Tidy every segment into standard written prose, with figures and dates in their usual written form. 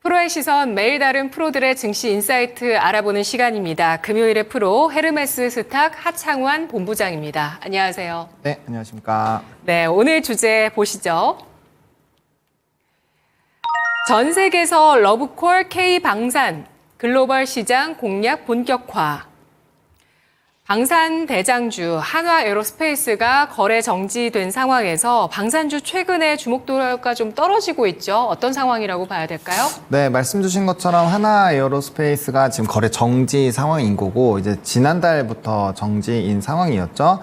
프로의 시선, 매일 다른 프로들의 증시 인사이트 알아보는 시간입니다. 금요일의 프로 헤르메스 스탁 하창환 본부장입니다. 안녕하세요. 네, 안녕하십니까. 네, 오늘 주제 보시죠. 전 세계에서 러브콜 K방산, 글로벌 시장 공략 본격화. 방산 대장주 한화에어로스페이스가 거래 정지된 상황에서 방산주 최근에 주목도가 좀 떨어지고 있죠. 어떤 상황이라고 봐야 될까요? 네, 말씀 주신 것처럼 한화에어로스페이스가 지금 거래 정지 상황인 거고 이제 지난달부터 정지인 상황이었죠.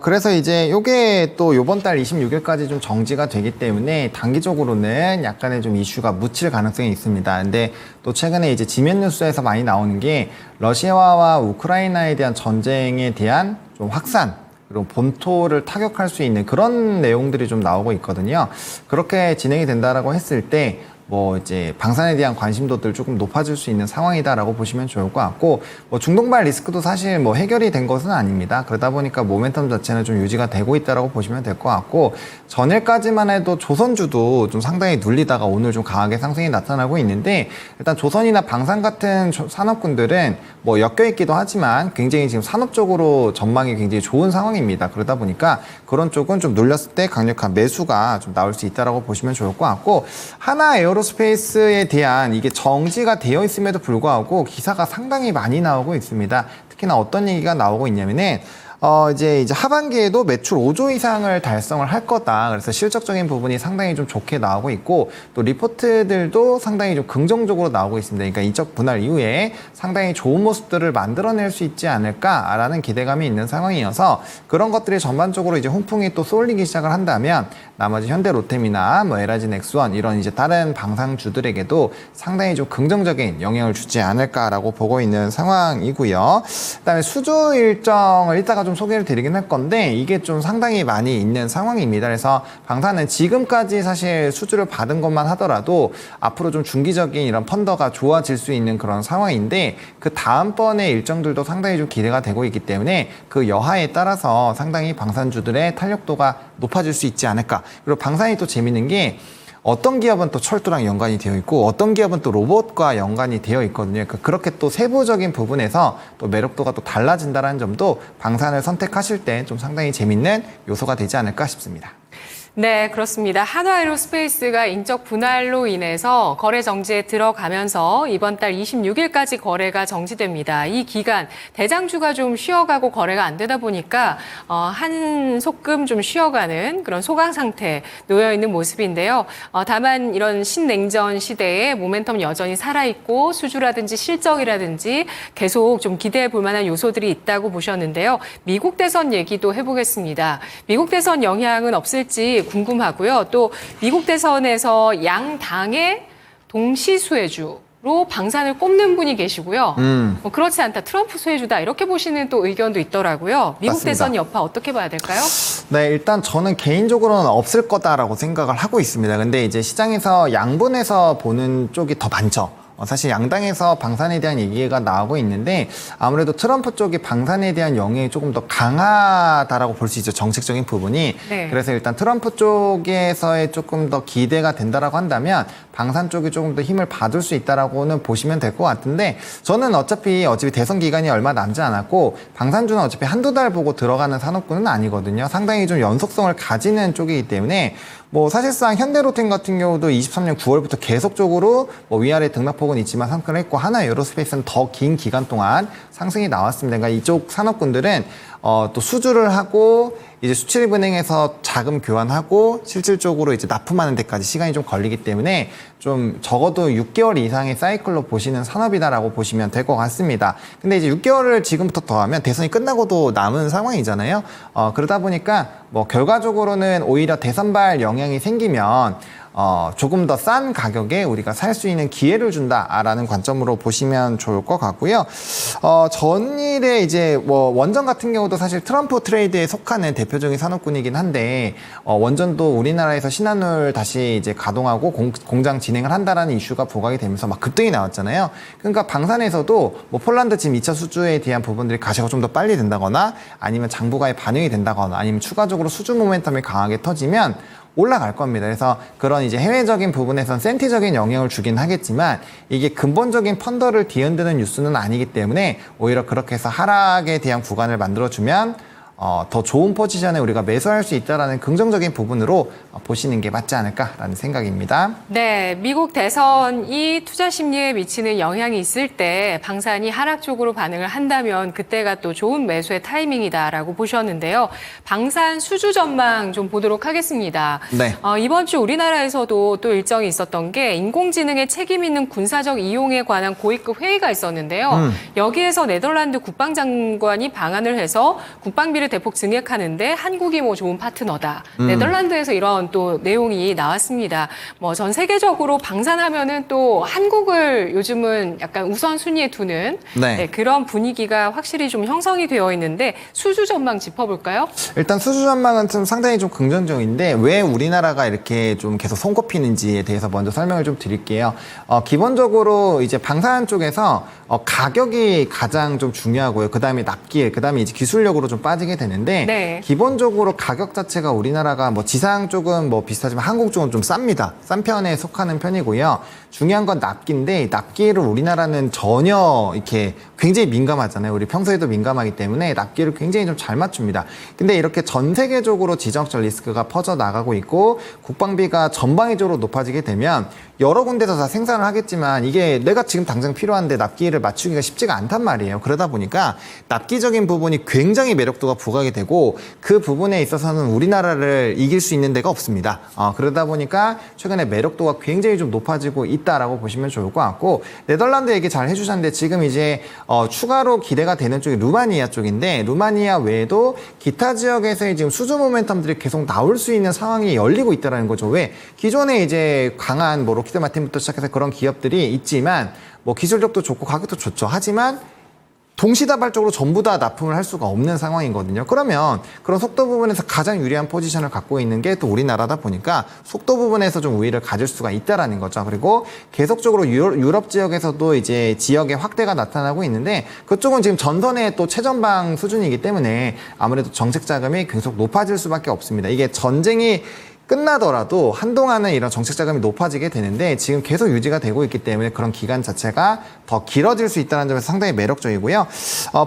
그래서 이제 요게 또 요번 달 26일까지 좀 정지가 되기 때문에 단기적으로는 약간의 좀 이슈가 묻힐 가능성이 있습니다. 근데 또 최근에 이제 지면 뉴스에서 많이 나오는 게 러시아와 우크라이나에 대한 전쟁에 대한 좀 확산 그리고 본토를 타격할 수 있는 그런 내용들이 좀 나오고 있거든요. 그렇게 진행이 된다라고 했을 때 뭐 이제 방산에 대한 관심도들 조금 높아질 수 있는 상황이다라고 보시면 좋을 것 같고 뭐 중동발 리스크도 사실 뭐 해결이 된 것은 아닙니다. 그러다 보니까 모멘텀 자체는 좀 유지가 되고 있다라고 보시면 될 것 같고 전일까지만 해도 조선주도 좀 상당히 눌리다가 오늘 좀 강하게 상승이 나타나고 있는데 일단 조선이나 방산 같은 산업군들은 뭐 엮여 있기도 하지만 굉장히 지금 산업적으로 전망이 굉장히 좋은 상황입니다. 그러다 보니까 그런 쪽은 좀 눌렸을 때 강력한 매수가 좀 나올 수 있다라고 보시면 좋을 것 같고 에어로스페이스에 대한 이게 정지가 되어 있음에도 불구하고 기사가 상당히 많이 나오고 있습니다. 특히나 어떤 얘기가 나오고 있냐면은 이제 하반기에도 매출 5조 이상을 달성을 할 거다. 그래서 실적적인 부분이 상당히 좀 좋게 나오고 있고 또 리포트들도 상당히 좀 긍정적으로 나오고 있습니다. 그러니까 인적 분할 이후에 상당히 좋은 모습들을 만들어낼 수 있지 않을까라는 기대감이 있는 상황이어서 그런 것들이 전반적으로 이제 훈풍이 또 쏠리기 시작을 한다면 나머지 현대로템이나 뭐 LG 넥스원 이런 이제 다른 방산주들에게도 상당히 좀 긍정적인 영향을 주지 않을까라고 보고 있는 상황이고요. 그다음에 수주 일정을 이따가 좀 소개를 드리긴 할 건데 이게 좀 상당히 많이 있는 상황입니다. 그래서 방산은 지금까지 사실 수주를 받은 것만 하더라도 앞으로 좀 중기적인 이런 펀더가 좋아질 수 있는 그런 상황인데 그 다음번의 일정들도 상당히 좀 기대가 되고 있기 때문에 그 여하에 따라서 상당히 방산주들의 탄력도가 높아질 수 있지 않을까. 그리고 방산이 또 재밌는 게 어떤 기업은 또 철도랑 연관이 되어 있고 어떤 기업은 또 로봇과 연관이 되어 있거든요. 그렇게 또 세부적인 부분에서 또 매력도가 또 달라진다는 점도 방산을 선택하실 때 좀 상당히 재밌는 요소가 되지 않을까 싶습니다. 네, 그렇습니다. 한화에어로스페이스가 인적 분할로 인해서 거래 정지에 들어가면서 이번 달 26일까지 거래가 정지됩니다. 이 기간 대장주가 좀 쉬어가고 거래가 안 되다 보니까 한 소끔 좀 쉬어가는 그런 소강 상태에 놓여 있는 모습인데요. 다만 이런 신냉전 시대에 모멘텀 여전히 살아있고 수주라든지 실적이라든지 계속 좀 기대해 볼 만한 요소들이 있다고 보셨는데요. 미국 대선 얘기도 해보겠습니다. 미국 대선 영향은 없을지 궁금하고요. 또 미국 대선에서 양 당의 동시 수혜주로 방산을 꼽는 분이 계시고요. 뭐 그렇지 않다, 트럼프 수혜주다 이렇게 보시는 또 의견도 있더라고요. 미국 맞습니다. 대선 여파 어떻게 봐야 될까요? 네, 일단 저는 개인적으로는 없을 거다라고 생각을 하고 있습니다. 근데 이제 시장에서 양분해서 보는 쪽이 더 많죠. 사실 양당에서 방산에 대한 얘기가 나오고 있는데 아무래도 트럼프 쪽이 방산에 대한 영향이 조금 더 강하다라고 볼 수 있죠. 정책적인 부분이. 네. 그래서 일단 트럼프 쪽에서의 조금 더 기대가 된다라고 한다면 방산 쪽이 조금 더 힘을 받을 수 있다라고는 보시면 될 것 같은데 저는 어차피 대선 기간이 얼마 남지 않았고 방산주는 어차피 한두 달 보고 들어가는 산업군은 아니거든요. 상당히 좀 연속성을 가지는 쪽이기 때문에 뭐 사실상 현대로템 같은 경우도 23년 9월부터 계속적으로 뭐 위아래 등락폭은 있지만 상승을 했고 한화에어로스페이스는 더 긴 기간 동안 상승이 나왔습니다. 그러니까 이쪽 산업군들은 또 수주를 하고 이제 수출입은행에서 자금 교환하고 실질적으로 이제 납품하는 데까지 시간이 좀 걸리기 때문에 좀 적어도 6개월 이상의 사이클로 보시는 산업이다라고 보시면 될 것 같습니다. 근데 이제 6개월을 지금부터 더하면 대선이 끝나고도 남은 상황이잖아요. 그러다 보니까 뭐 결과적으로는 오히려 대선발 영향이 생기면 조금 더 싼 가격에 우리가 살 수 있는 기회를 준다라는 관점으로 보시면 좋을 것 같고요. 전일에 이제 뭐 원전 같은 경우도 사실 트럼프 트레이드에 속하는 대표적인 산업군이긴 한데 원전도 우리나라에서 신한울 다시 이제 가동하고 공장 진행을 한다라는 이슈가 부각이 되면서 막 급등이 나왔잖아요. 그러니까 방산에서도 뭐 폴란드 지금 2차 수주에 대한 부분들이 가시가 좀 더 빨리 된다거나 아니면 장부가에 반영이 된다거나 아니면 추가적으로 수주 모멘텀이 강하게 터지면 올라갈 겁니다. 그래서 그런 이제 해외적인 부분에선 센티적인 영향을 주긴 하겠지만 이게 근본적인 펀더를 뒤흔드는 뉴스는 아니기 때문에 오히려 그렇게 해서 하락에 대한 구간을 만들어주면 더 좋은 포지션에 우리가 매수할 수 있다는 긍정적인 부분으로 보시는 게 맞지 않을까라는 생각입니다. 네, 미국 대선이 투자 심리에 미치는 영향이 있을 때 방산이 하락 쪽으로 반응을 한다면 그때가 또 좋은 매수의 타이밍이다라고 보셨는데요. 방산 수주 전망 좀 보도록 하겠습니다. 네. 이번 주 우리나라에서도 또 일정이 있었던 게 인공지능의 책임 있는 군사적 이용에 관한 고위급 회의가 있었는데요. 여기에서 네덜란드 국방장관이 방한을 해서 국방비를 대폭 증액하는데 한국이 뭐 좋은 파트너다. 네덜란드에서 이런 또 내용이 나왔습니다. 뭐 전 세계적으로 방산하면은 또 한국을 요즘은 약간 우선순위에 두는 네. 그런 분위기가 확실히 좀 형성이 되어 있는데 수주 전망 짚어볼까요? 일단 수주 전망은 좀 상당히 좀 긍정적인데 왜 우리나라가 이렇게 좀 계속 손꼽히는지에 대해서 먼저 설명을 좀 드릴게요. 기본적으로 이제 방산 쪽에서 가격이 가장 좀 중요하고요. 그 다음에 납기일, 그 다음에 이제 기술력으로 좀 빠지게 되는데 네. 기본적으로 가격 자체가 우리나라가 뭐 지상 쪽은 뭐 비슷하지만 한국 쪽은 좀 쌉니다. 싼 편에 속하는 편이고요. 중요한 건 납기인데 납기를 우리나라는 전혀 이렇게 굉장히 민감하잖아요. 우리 평소에도 민감하기 때문에 납기를 굉장히 좀 잘 맞춥니다. 근데 이렇게 전 세계적으로 지정학적 리스크가 퍼져 나가고 있고 국방비가 전방위적으로 높아지게 되면 여러 군데서 다 생산을 하겠지만 이게 내가 지금 당장 필요한데 납기를 맞추기가 쉽지가 않단 말이에요. 그러다 보니까 납기적인 부분이 굉장히 매력도가 부각이 되고 그 부분에 있어서는 우리나라를 이길 수 있는 데가 없습니다. 그러다 보니까 최근에 매력도가 굉장히 좀 높아지고 있다라고 보시면 좋을 것 같고 네덜란드 얘기 잘 해주셨는데 지금 이제 추가로 기대가 되는 쪽이 루마니아 쪽인데 루마니아 외에도 기타 지역에서의 지금 수주 모멘텀들이 계속 나올 수 있는 상황이 열리고 있다는 거죠. 왜? 기존에 이제 강한 뭐 로키드 마틴부터 시작해서 그런 기업들이 있지만 뭐 기술력도 좋고 가격도 좋죠. 하지만 동시다발적으로 전부 다 납품을 할 수가 없는 상황이거든요. 그러면 그런 속도 부분에서 가장 유리한 포지션을 갖고 있는 게 또 우리나라다 보니까 속도 부분에서 좀 우위를 가질 수가 있다라는 거죠. 그리고 계속적으로 유럽 지역에서도 이제 지역의 확대가 나타나고 있는데 그쪽은 지금 전선의 또 최전방 수준이기 때문에 아무래도 정책 자금이 계속 높아질 수밖에 없습니다. 이게 전쟁이 끝나더라도 한동안은 이런 정책 자금이 높아지게 되는데 지금 계속 유지가 되고 있기 때문에 그런 기간 자체가 더 길어질 수 있다는 점에서 상당히 매력적이고요.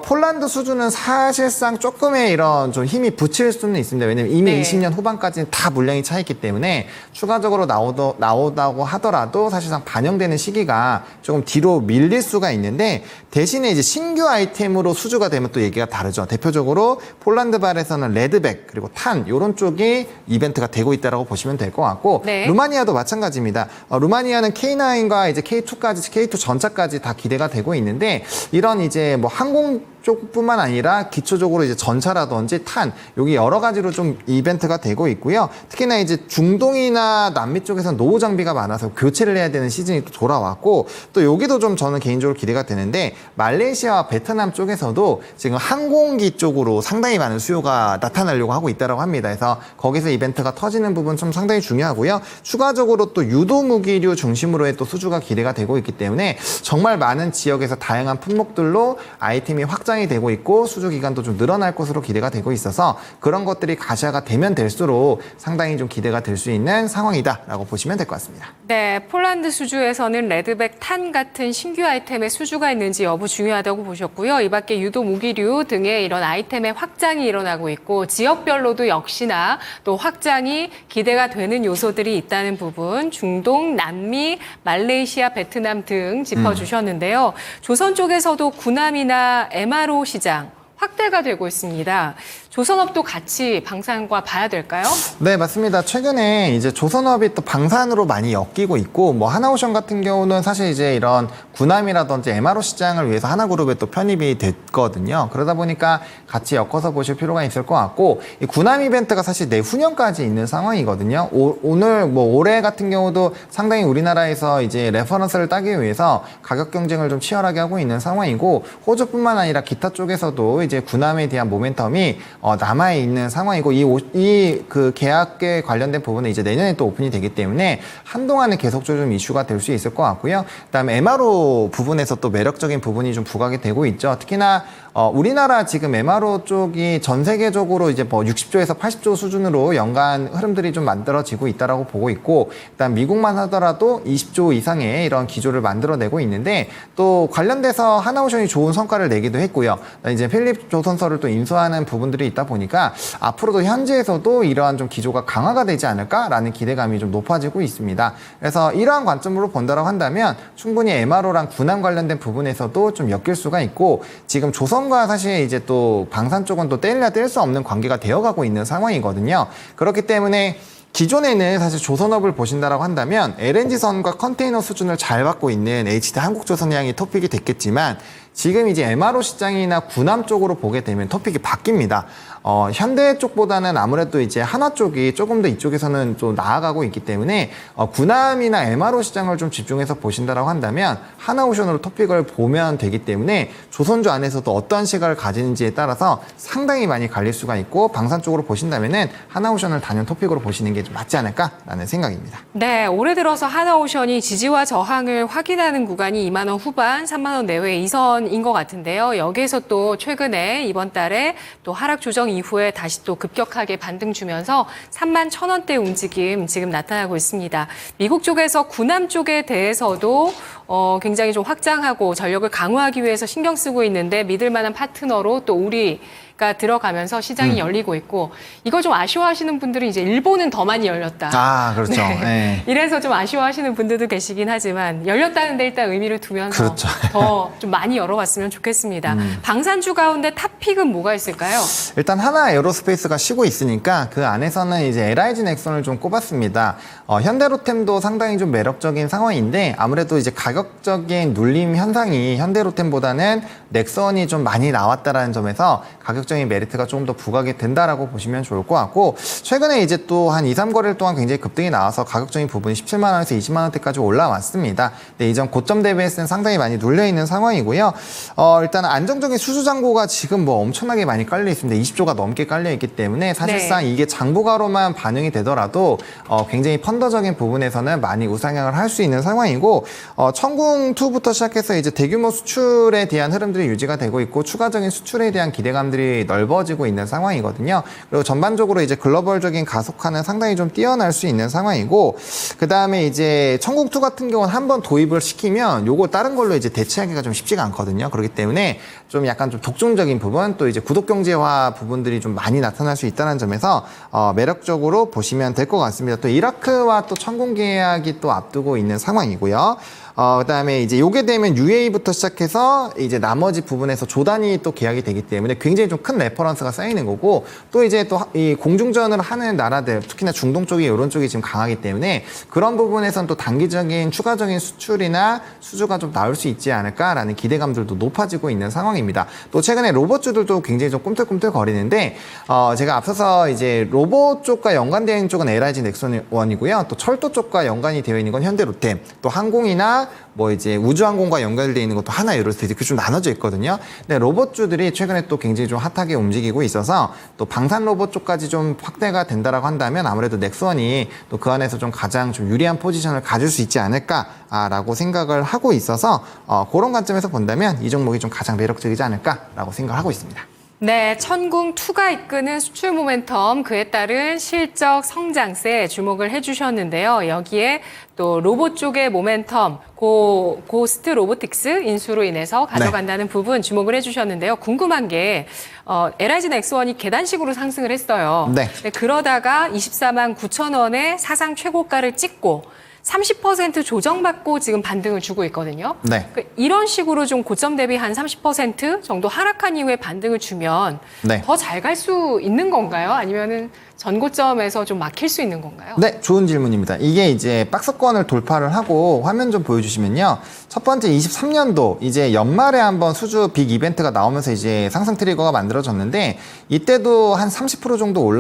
폴란드 수주는 사실상 조금의 이런 좀 힘이 붙일 수는 있습니다. 왜냐면 이미 네. 20년 후반까지는 다 물량이 차 있기 때문에 추가적으로 나오다고 하더라도 사실상 반영되는 시기가 조금 뒤로 밀릴 수가 있는데 대신에 이제 신규 아이템으로 수주가 되면 또 얘기가 다르죠. 대표적으로 폴란드발에서는 레드백 그리고 탄 이런 쪽이 이벤트가 되고 있다라고 보시면 될 것 같고 네. 루마니아도 마찬가지입니다. 루마니아는 K9과 이제 K2까지 K2 전차까지 다 기대가 되고 있는데 이런 이제 뭐 항공 쪽뿐만 아니라 기초적으로 이제 전차라든지 탄 여기 여러 가지로 좀 이벤트가 되고 있고요. 특히나 이제 중동이나 남미 쪽에서는 노후 장비가 많아서 교체를 해야 되는 시즌이 또 돌아왔고 또 여기도 좀 저는 개인적으로 기대가 되는데 말레이시아와 베트남 쪽에서도 지금 항공기 쪽으로 상당히 많은 수요가 나타나려고 하고 있다고 합니다. 그래서 거기서 이벤트가 터지는 부분 좀 상당히 중요하고요. 추가적으로 또 유도 무기류 중심으로의 또 수주가 기대가 되고 있기 때문에 정말 많은 지역에서 다양한 품목들로 아이템이 확장이 되고 있고 수주 기간도 좀 늘어날 것으로 기대가 되고 있어서 그런 것들이 가시화가 되면 될수록 상당히 좀 기대가 될 수 있는 상황이다라고 보시면 될 것 같습니다. 네, 폴란드 수주에서는 레드백 탄 같은 신규 아이템의 수주가 있는지 여부 중요하다고 보셨고요. 이 밖에 유도 무기류 등의 이런 아이템의 확장이 일어나고 있고 지역별로도 역시나 또 확장이 기대가 되는 요소들이 있다는 부분 중동, 남미, 말레이시아, 베트남 등 짚어주셨는데요. 조선 쪽에서도 군함이나 MRO 시장 확대가 되고 있습니다. 조선업도 같이 방산과 봐야 될까요? 네, 맞습니다. 최근에 이제 조선업이 또 방산으로 많이 엮이고 있고, 뭐 하나오션 같은 경우는 사실 이제 이런 군함이라든지 MRO 시장을 위해서 하나그룹에 또 편입이 됐거든요. 그러다 보니까 같이 엮어서 보실 필요가 있을 것 같고, 이 군함 이벤트가 사실 내후년까지 있는 상황이거든요. 오늘 뭐 올해 같은 경우도 상당히 우리나라에서 이제 레퍼런스를 따기 위해서 가격 경쟁을 좀 치열하게 하고 있는 상황이고, 호주뿐만 아니라 기타 쪽에서도 이제 군함에 대한 모멘텀이 남아있는 상황이고 그 계약에 관련된 부분은 이제 내년에 또 오픈이 되기 때문에 한동안은 계속적으로 좀 이슈가 될 수 있을 것 같고요. 그다음에 MRO 부분에서 또 매력적인 부분이 좀 부각이 되고 있죠. 특히나 우리나라 지금 MRO 쪽이 전 세계적으로 이제 뭐 60조에서 80조 수준으로 연간 흐름들이 좀 만들어지고 있다라고 보고 있고, 일단 미국만 하더라도 20조 이상의 이런 기조를 만들어내고 있는데, 또 관련돼서 하나오션이 좋은 성과를 내기도 했고요. 이제 필립 조선서를 또 인수하는 부분들이 있다 보니까 앞으로도 현지에서도 이러한 좀 기조가 강화가 되지 않을까라는 기대감이 좀 높아지고 있습니다. 그래서 이러한 관점으로 본다라고 한다면 충분히 MRO랑 군함 관련된 부분에서도 좀 엮일 수가 있고, 지금 조선과 사실 이제 또 방산 쪽은 또 떼려야 뗄 수 없는 관계가 되어가고 있는 상황이거든요. 그렇기 때문에 기존에는 사실 조선업을 보신다라고 한다면 LNG선과 컨테이너 수준을 잘 받고 있는 HD 한국조선해양이 토픽이 됐겠지만, 지금 이제 MRO 시장이나 군함 쪽으로 보게 되면 토픽이 바뀝니다. 현대 쪽보다는 아무래도 이제 한화 쪽이 조금 더 이쪽에서는 좀 나아가고 있기 때문에 군함이나 MRO 시장을 좀 집중해서 보신다라고 한다면 하나오션으로 토픽을 보면 되기 때문에 조선주 안에서도 어떠한 시각을 가지는지에 따라서 상당히 많이 갈릴 수가 있고, 방산 쪽으로 보신다면은 하나오션을 단연 토픽으로 보시는 게 좀 맞지 않을까라는 생각입니다. 네, 올해 들어서 하나오션이 지지와 저항을 확인하는 구간이 2만 원 후반, 3만 원 내외 이선인 것 같은데요. 여기에서 또 최근에 이번 달에 또 하락 조정 이후에 다시 또 급격하게 반등 주면서 3만 1,000원대 움직임 지금 나타나고 있습니다. 미국 쪽에서 군함 쪽에 대해서도 굉장히 좀 확장하고 전력을 강화하기 위해서 신경 쓰고 있는데, 믿을 만한 파트너로 또 우리가 들어가면서 시장이 열리고 있고, 이거 좀 아쉬워하시는 분들은 이제 일본은 더 많이 열렸다. 아, 그렇죠. 네. 네. 이래서 좀 아쉬워하시는 분들도 계시긴 하지만, 열렸다는 데 일단 의미를 두면서 그렇죠. 더 좀 많이 열어봤으면 좋겠습니다. 방산주 가운데 탑픽은 뭐가 있을까요? 일단 하나 에어로스페이스가 쉬고 있으니까 그 안에서는 이제 LIG 넥슨을 좀 꼽았습니다. 현대로템도 상당히 좀 매력적인 상황인데, 아무래도 이제 가격적인 눌림 현상이 현대로템보다는 넥선이 좀 많이 나왔다라는 점에서 가격적인 메리트가 조금 더 부각이 된다라고 보시면 좋을 것 같고, 최근에 이제 또 한 2, 3거래일 동안 굉장히 급등이 나와서 가격적인 부분이 17만 원에서 20만 원대까지 올라왔습니다. 근데 이전 고점 대비해서는 상당히 많이 눌려있는 상황이고요. 일단 안정적인 수주 잔고가 지금 뭐 엄청나게 많이 깔려 있습니다. 20조가 넘게 깔려 있기 때문에 사실상 네. 이게 장부가로만 반영이 되더라도 굉장히 펀더적인 부분에서는 많이 우상향을 할 수 있는 상황이고, 천궁2부터 시작해서 이제 대규모 수출에 대한 흐름들이 유지가 되고 있고, 추가적인 수출에 대한 기대감들이 넓어지고 있는 상황이거든요. 그리고 전반적으로 이제 글로벌적인 가속화는 상당히 좀 뛰어날 수 있는 상황이고, 그 다음에 이제 천궁2 같은 경우는 한번 도입을 시키면 요거 다른 걸로 이제 대체하기가 좀 쉽지가 않거든요. 그렇기 때문에 좀 약간 좀 독점적인 부분, 또 이제 구독 경제화 부분들이 좀 많이 나타날 수 있다는 점에서 매력적으로 보시면 될 것 같습니다. 또 이라크와 또 천궁 계약이 또 앞두고 있는 상황이고요. 그다음에 이제 요게 되면 UAE부터 시작해서 이제 나머지 부분에서 조단이 또 계약이 되기 때문에 굉장히 좀 큰 레퍼런스가 쌓이는 거고, 또 이제 또 이 공중전을 하는 나라들, 특히나 중동 쪽이 이런 쪽이 지금 강하기 때문에 그런 부분에서는 또 단기적인 추가적인 수출이나 수주가 좀 나올 수 있지 않을까라는 기대감들도 높아지고 있는 상황입니다. 또 최근에 로봇주들도 굉장히 좀 꿈틀꿈틀 거리는데, 제가 앞서서 이제 로봇 쪽과 연관되어 있는 쪽은 LIG 넥슨원이고요. 또 철도 쪽과 연관이 되어 있는 건 현대로템, 또 항공이나 뭐 이제 우주항공과 연결되어 있는 것도 하나 에어로스페이스 이렇게 좀 나눠져 있거든요. 근데 로봇주들이 최근에 또 굉장히 좀 핫하게 움직이고 있어서 또 방산 로봇 쪽까지 좀 확대가 된다라고 한다면 아무래도 넥스원이 또 그 안에서 좀 가장 좀 유리한 포지션을 가질 수 있지 않을까라고 생각을 하고 있어서 그런 관점에서 본다면 이 종목이 좀 가장 매력적이지 않을까라고 생각을 하고 있습니다. 네, 천궁2가 이끄는 수출 모멘텀, 그에 따른 실적 성장세 주목을 해주셨는데요. 여기에 또 로봇 쪽의 모멘텀, 고스트 로보틱스 인수로 인해서 가져간다는 부분 주목을 해주셨는데요. 궁금한 게 LIG 넥스원이 계단식으로 상승을 했어요. 네. 그러다가 24만 9천 원의 사상 최고가를 찍고 30% 조정받고 지금 반등을 주고 있거든요. 네. 이런 식으로 좀 고점 대비 한 30% 정도 하락한 이후에 반등을 주면 네. 더 잘 갈 수 있는 건가요? 아니면은 전고점에서 좀 막힐 수 있는 건가요? 네, 좋은 질문입니다. 이게 이제 박스권을 돌파를 하고 화면 좀 보여주시면요. 첫 번째 23년도 이제 연말에 한번 수주 빅 이벤트가 나오면서 이제 상승 트리거가 만들어졌는데, 이때도 한 30% 정도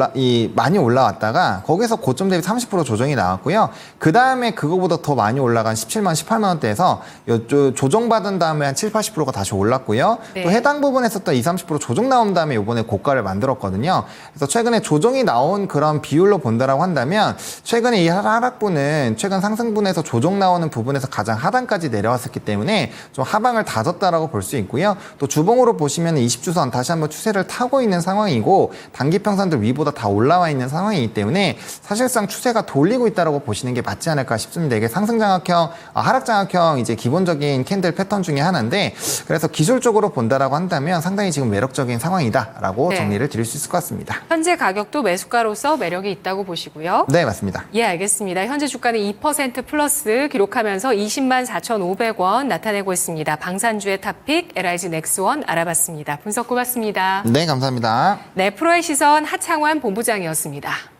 많이 올라왔다가 거기서 고점 대비 30% 조정이 나왔고요. 그 다음에 그거보다 더 많이 올라간 17만, 18만 원대에서 조정받은 다음에 한 7, 80%가 다시 올랐고요. 네. 또 해당 부분에서 또 20, 30% 조정 나온 다음에 이번에 고가를 만들었거든요. 그래서 최근에 조정이 나온 나온 그런 비율로 본다라고 한다면 최근에 이 하락분은 최근 상승분에서 조정 나오는 부분에서 가장 하단까지 내려왔었기 때문에 좀 하방을 다졌다라고 볼 수 있고요. 또 주봉으로 보시면 20주선 다시 한번 추세를 타고 있는 상황이고 단기 평선도 위보다 다 올라와 있는 상황이기 때문에 사실상 추세가 돌리고 있다라고 보시는 게 맞지 않을까 싶습니다. 이게 상승장악형, 하락장악형 이제 기본적인 캔들 패턴 중에 하나인데 그래서 기술적으로 본다라고 한다면 상당히 지금 매력적인 상황이다라고 네. 정리를 드릴 수 있을 것 같습니다. 현재 가격도 매수가로서 매력이 있다고 보시고요. 네, 맞습니다. 예, 알겠습니다. 현재 주가는 2% 플러스 기록하면서 20만 4,500원 나타내고 있습니다. 방산주의 탑픽 LIG 넥스원 알아봤습니다. 분석 고맙습니다. 네, 감사합니다. 네, 프로의 시선 하창환 본부장이었습니다.